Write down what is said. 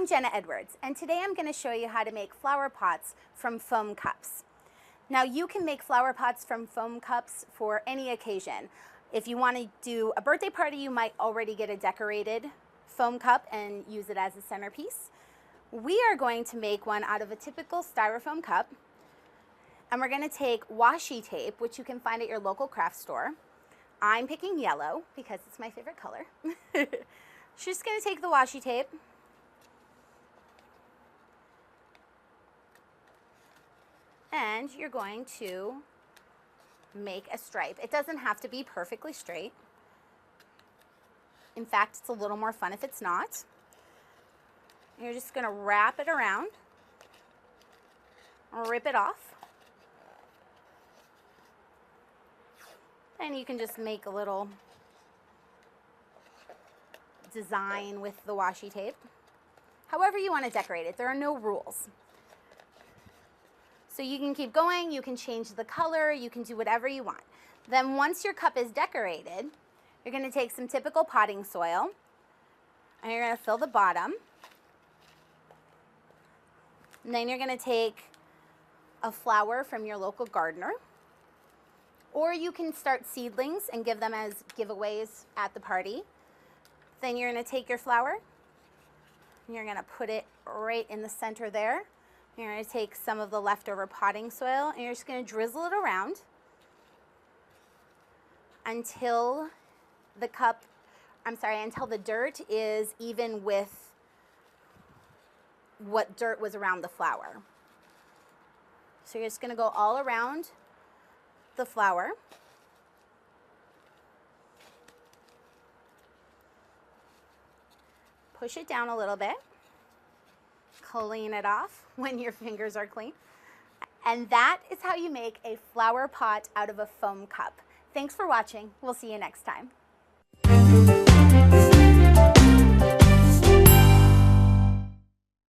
I'm Jenna Edwards, and today I'm going to show you how to make flower pots from foam cups. Now you can make flower pots from foam cups for any occasion. If you want to do a birthday party, you might already get a decorated foam cup and use it as a centerpiece. We are going to make one out of a typical styrofoam cup, and we're going to take washi tape, which you can find at your local craft store. I'm picking yellow because it's my favorite color. Just going to take the washi tape and you're going to make a stripe. It doesn't have to be perfectly straight. In fact, it's a little more fun if it's not. You're just going to wrap it around, rip it off, and you can just make a little design with the washi tape. However you want to decorate it, there are no rules. So you can keep going, you can change the color, you can do whatever you want. Then once your cup is decorated, you're going to take some typical potting soil and you're going to fill the bottom. And then you're going to take a flower from your local gardener, or you can start seedlings and give them as giveaways at the party. Then you're going to take your flower and you're going to put it right in the center there. You're going to take some of the leftover potting soil and you're just going to drizzle it around until until the dirt is even with what dirt was around the flower. So you're just going to go all around the flower. Push it down a little bit. Clean it off when your fingers are clean. And that is how you make a flower pot out of a foam cup. Thanks for watching. We'll see you next time.